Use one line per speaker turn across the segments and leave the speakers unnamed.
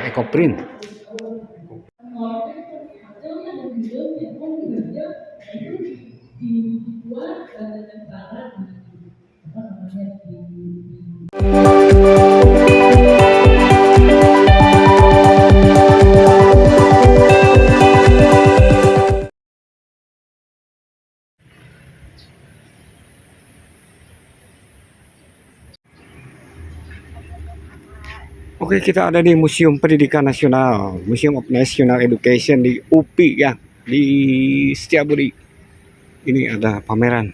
Ekoprint. Oke, kita ada di Museum Pendidikan Nasional, Museum of National Education di UPI ya, di Setiabudi. Ini ada pameran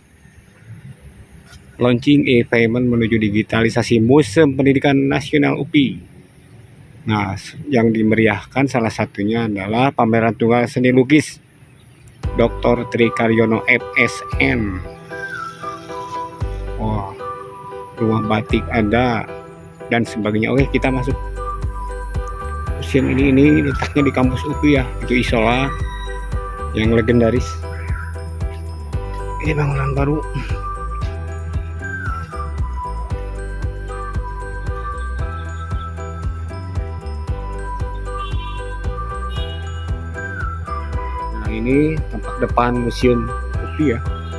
launching e-payment menuju digitalisasi Museum Pendidikan Nasional UPI. Nah, yang dimeriahkan salah satunya adalah pameran tunggal seni lukis Dr. Tri Karyono FSN. Wah, rumah batik ada dan sebagainya. Oke, kita masuk. Museum ini letaknya di kampus UPI ya, itu Isola yang legendaris. Ini bangunan baru. Nah, ini tampak depan Museum UPI ya,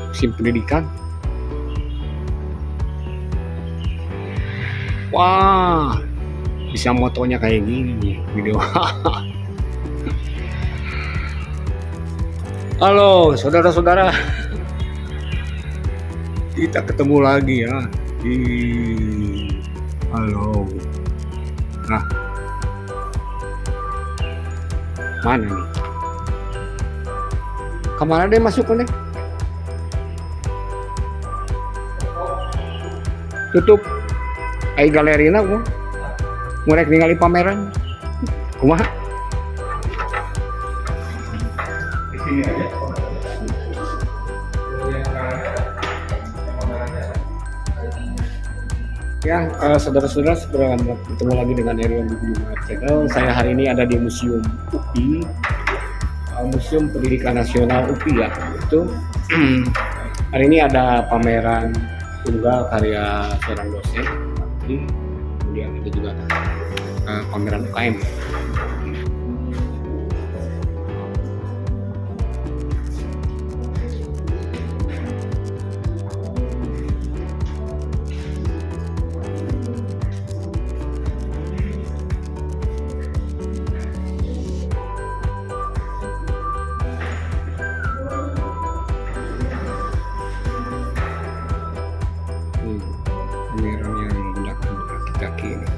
Museum Pendidikan. Wah, bisa motonya kayak gini video. Halo saudara-saudara, kita ketemu lagi ya di halo. Nah, mana nih? Kemana deh masuk nih? Tutup. Ai galerina gua ngurek ningali pameran kumaha di sini aja ya. Saudara-saudara, bertemu lagi dengan Erion di Channel. Saya hari ini ada di Museum UPI, Museum Pendidikan Nasional UPI ya. Itu hari ini ada pameran tunggal karya seorang dosen, kemudian ada juga pameran UKM. Pameran yang menggunakan kaki-kaki ini.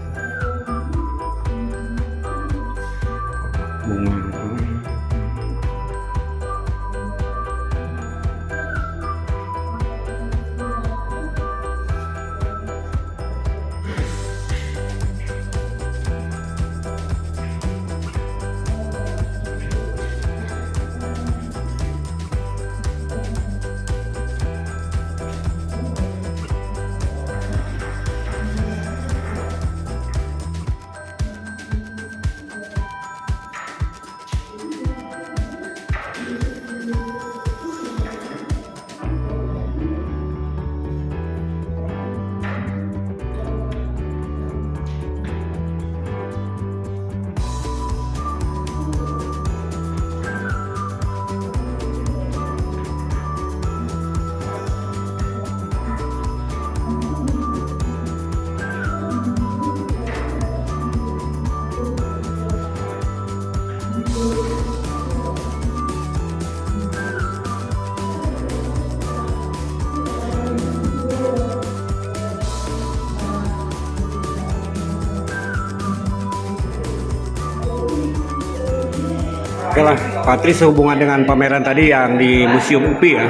Oke lah, Patri, sehubungan dengan pameran tadi yang di Museum UPI ya,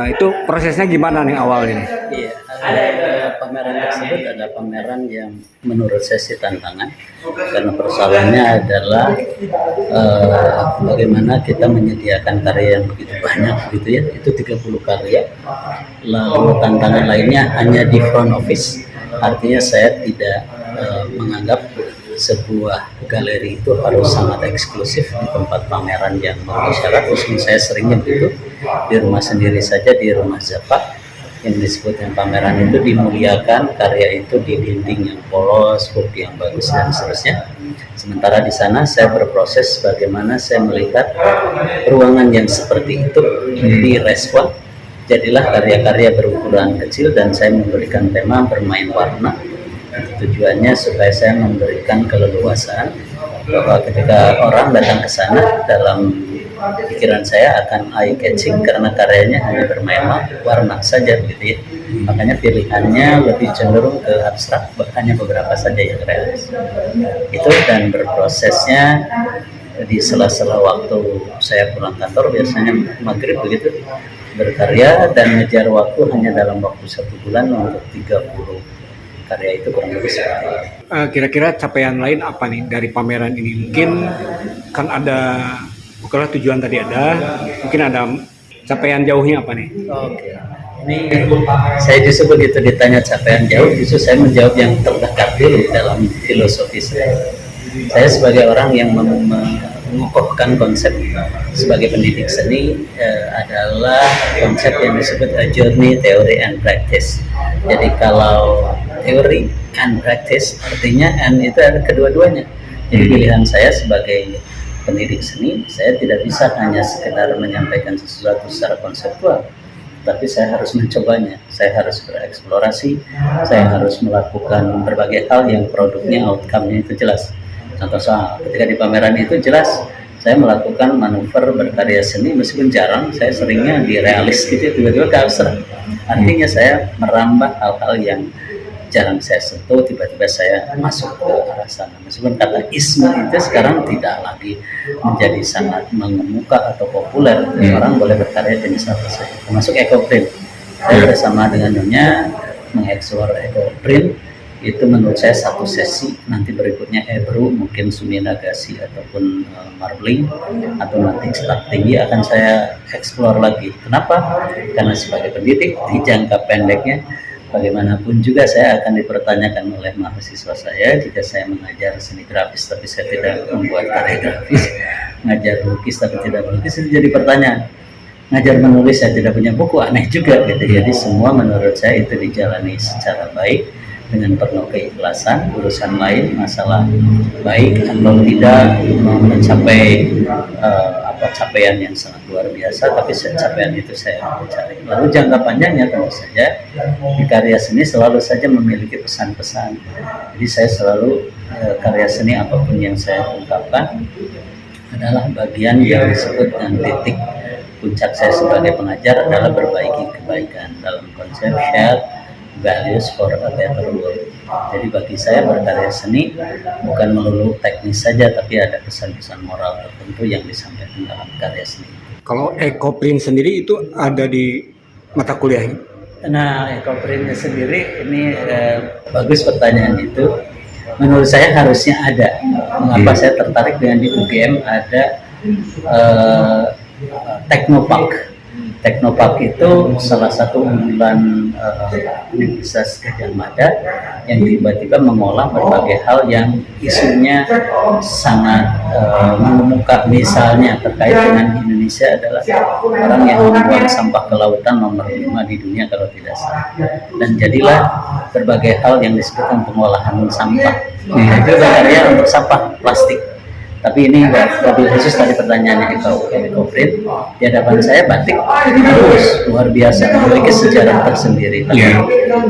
itu prosesnya gimana nih awalnya?
Iya, pameran tersebut ada pameran yang menurut saya sih tantangan, karena persoalannya adalah bagaimana kita menyediakan karya yang begitu banyak gitu ya, itu 30 karya. Lalu tantangan lainnya hanya di front office, artinya saya tidak menganggap sebuah galeri itu harus sangat eksklusif di tempat pameran yang memenuhi syarat. Mungkin saya seringnya begitu di rumah sendiri saja, di rumah Zapak, yang disebut dengan pameran itu dimuliakan, karya itu di dinding yang polos, bukti yang bagus dan seterusnya. Sementara di sana saya berproses bagaimana saya melihat ruangan yang seperti itu direspon, jadilah karya-karya berukuran kecil dan saya memberikan tema bermain warna. Tujuannya supaya saya memberikan keleluasaan bahwa ketika orang datang ke sana, dalam pikiran saya akan eye catching karena karyanya hanya bermain warna saja gitu ya. Makanya pilihannya lebih cenderung ke abstrak, hanya beberapa saja yang realis. Itu, dan berprosesnya di sela-sela waktu saya pulang kantor, biasanya maghrib begitu, berkarya dan ngejar waktu hanya dalam waktu 1 bulan untuk 30 karya itu, kurang lebih seperti itu.
Kira-kira capaian lain apa nih dari pameran ini? Mungkin kan ada, bukanlah tujuan tadi ada, mungkin ada capaian jauhnya apa nih?
Oke, ini saya justru begitu ditanya capaian jauh, justru saya menjawab yang terdekat dulu dalam filosofi saya. Saya sebagai orang yang mengukuhkan konsep sebagai pendidik seni adalah konsep yang disebut a journey, theory, and practice. Jadi kalau teori and practice artinya and itu ada kedua-duanya. Jadi pilihan saya sebagai pendidik seni, saya tidak bisa hanya sekedar menyampaikan sesuatu secara konseptual, tapi saya harus mencobanya, saya harus bereksplorasi, saya harus melakukan berbagai hal yang produknya, outcome-nya itu jelas. Contoh soal ketika di pameran itu jelas saya melakukan manuver berkarya seni, meskipun jarang, saya seringnya di realis gitu, tiba-tiba ke abstrak. Artinya saya merambah hal-hal yang jarang saya sentuh, tiba-tiba saya masuk ke arah sana. Meskipun kata isme itu sekarang tidak lagi menjadi sangat mengemuka atau populer, orang boleh berkarya jenis apa saja, termasuk ecoprint. Saya bersama dengan Nyonya mengeksplor ecoprint. Itu menurut saya satu sesi, nanti berikutnya ebru, mungkin sumi nagasi ataupun marbling, atau nanti cetak tinggi akan saya eksplor lagi. Kenapa? Karena sebagai pendidik di jangka pendeknya, bagaimanapun juga saya akan dipertanyakan oleh mahasiswa saya jika saya mengajar seni grafis tapi saya tidak membuat karya grafis, mengajar lukis tapi tidak melukis, itu jadi pertanyaan. Ngajar menulis saya tidak punya buku, aneh juga gitu. Jadi semua menurut saya itu dijalani secara baik dengan penuh keikhlasan. Urusan lain, masalah baik atau tidak mencapai capaian yang sangat luar biasa, tapi capaian itu saya mencari. Lalu jangka panjangnya tentu saja di karya seni selalu saja memiliki pesan-pesan. Jadi saya selalu karya seni apapun yang saya ungkapkan adalah bagian yang disebut dengan titik puncak saya sebagai pengajar adalah berbaiki kebaikan dalam konsep shared values for a better world. Jadi bagi saya berkarya seni bukan melulu teknis saja, tapi ada pesan-pesan moral tertentu yang disampaikan dalam karya seni.
Kalau ecoprint sendiri itu ada di mata kuliah ini?
Nah, ecoprintnya sendiri ini bagus pertanyaan itu. Menurut saya harusnya ada. Mengapa saya tertarik dengan di UGM ada Teknopark. Teknopark itu salah satu unggulan Universitas Gadjah Mada yang tiba-tiba mengolah berbagai hal yang isunya sangat mengemuka. Misalnya terkait dengan Indonesia adalah orang yang membuang sampah ke lautan nomor 5 di dunia kalau tidak salah. Dan jadilah berbagai hal yang disebutkan pengolahan sampah. Itu karya untuk sampah plastik. Tapi ini lebih khusus tadi pertanyaannya ecoprint. Di hadapan saya batik terus luar biasa, memiliki sejarah tersendiri. Tapi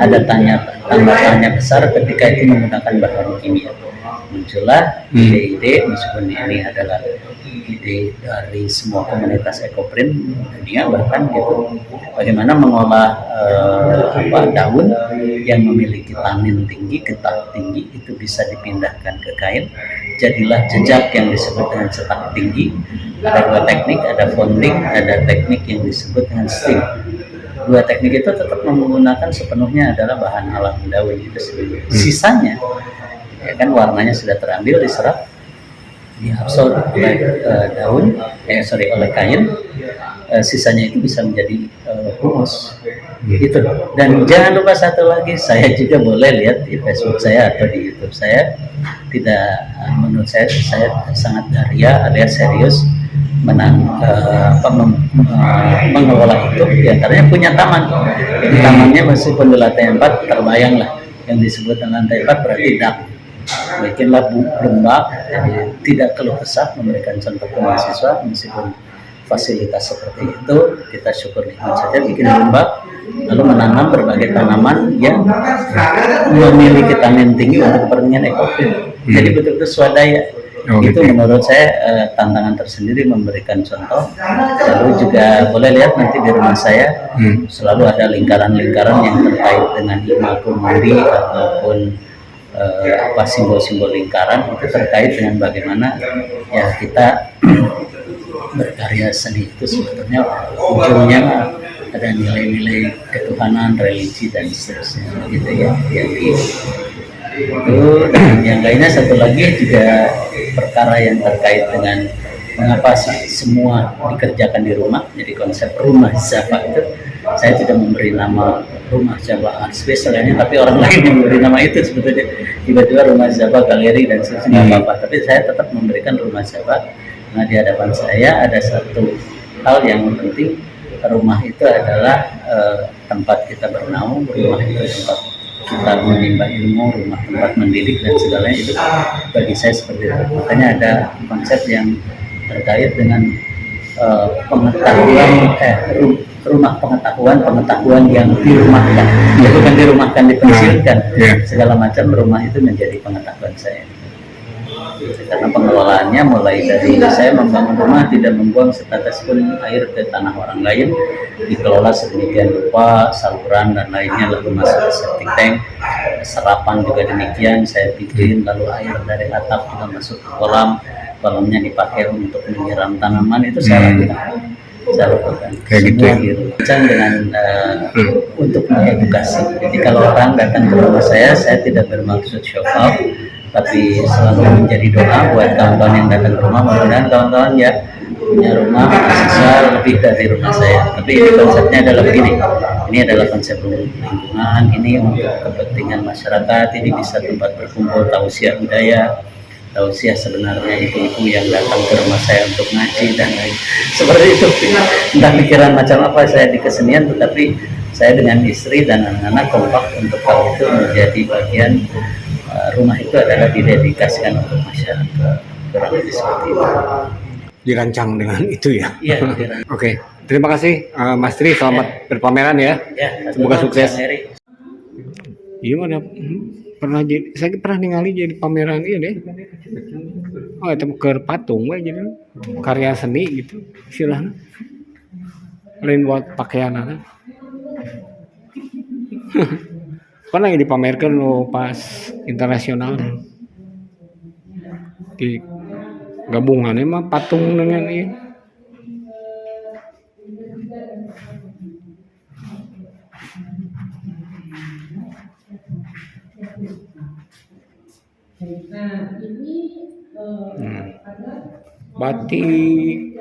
ada tanda-tanya besar ketika itu menggunakan bahan kimia. Muncullah ide-ide, meskipun ini adalah ide dari semua komunitas ecoprint dunia bahkan gitu, bagaimana mengolah daun yang memiliki tanin tinggi, getah tinggi itu bisa dipindahkan ke kain, jadilah jejak yang disebut dengan cetak tinggi. Ada dua teknik, ada founding, ada teknik yang disebut dengan steam. Dua teknik itu tetap menggunakan sepenuhnya adalah bahan alam daun itu sendiri. Sisanya ya kan warnanya sudah terambil, diserap, diabsorb oleh daun, oleh kain, sisanya itu bisa menjadi humus. Gitu. Dan jangan lupa satu lagi, saya juga boleh lihat di Facebook saya atau di YouTube saya, tidak menurut saya sangat daria alias serius mengelola itu, diantaranya punya taman. Jadi tamannya meskipun di lantai 4 terbayang lah yang disebut lantai 4 berarti dak. Bikinlah lembah, jadi tidak keluh kesah, memberikan contoh ke mahasiswa meskipun fasilitas seperti itu kita syukur nikmat saja, bikin lembah lalu menanam berbagai tanaman yang memiliki taman tinggi untuk kepentingan ekofil. Jadi betul-betul swadaya. Itu menurut saya tantangan tersendiri memberikan contoh. Lalu juga boleh lihat nanti di rumah saya selalu ada lingkaran-lingkaran yang terkait dengan imago mundi ataupun simbol-simbol lingkaran itu terkait dengan bagaimana ya kita berkarya seni itu sebetulnya ujungnya ada nilai-nilai ketuhanan, religi dan seterusnya gitu ya. Itu dan yang lainnya satu lagi juga perkara yang terkait dengan mengapa semua dikerjakan di rumah. Jadi konsep rumah Java itu saya tidak memberi nama rumah Java Art Space soalnya, tapi orang lain yang memberi nama itu sebetulnya. Tiba-tiba rumah Java galeri dan sebagainya apa-apa, tapi saya tetap memberikan rumah Java. Nah di hadapan saya ada satu hal yang penting, rumah itu adalah tempat kita bernaung, rumah itu tempat kita menimba ilmu, rumah tempat mendidik dan segalanya itu bagi saya seperti itu. Makanya ada konsep yang terkait dengan rumah pengetahuan yang dirumahkan, bukan dirumahkan, dipensiunkan. Segala macam rumah itu menjadi pengetahuan saya. Karena pengelolaannya mulai dari saya membangun rumah tidak membuang setetes pun air ke tanah orang lain, dikelola sedemikian rupa, saluran dan lainnya lalu masuk ke septic tank, serapan juga demikian saya bikin, lalu air dari atap juga masuk ke kolamnya dipakai untuk menyiram tanaman, itu saya lakukan. Kayak gitu ya. Dengan untuk mengedukasi. Jadi kalau orang datang ke rumah saya tidak bermaksud show off, tapi selalu menjadi doa buat kawan-kawan yang datang ke rumah. Mudah-mudahan kawan-kawan ya punya rumah mahasiswa lebih dari rumah saya. Tapi ini konsepnya adalah begini. Ini adalah konsep lingkungan. Ini untuk kepentingan masyarakat. Ini bisa tempat berkumpul tausiah budaya. Tausiah sebenarnya ibu-ibu yang datang ke rumah saya untuk ngaji dan lain seperti itu. Entah pikiran macam apa saya di kesenian, tetapi saya dengan istri dan anak-anak kompak untuk hal itu menjadi bagian. Rumah itu adalah didedikasikan untuk masyarakat, kurang lebih seperti itu.
Dirancang dengan itu ya.
Iya.
Oke, terima kasih Mas Tri, selamat berpameran ya. Semoga sukses. Iya mana saya pernah ningali jadi pameran ini deh. Oh itu ke patung jadi karya seni gitu istilahnya. Lain buat pakaian anak. Pernah yang dipamerkan lo pas internasional di gabungannya mah patung dengan ini.
Nah ini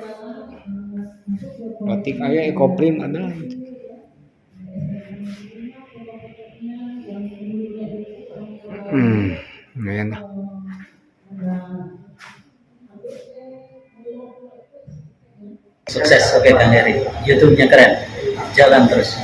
batik ayah ekoprint ada. Lumayan lah.
Sukses, oke Kang Heri. YouTube-nya keren, jalan terus.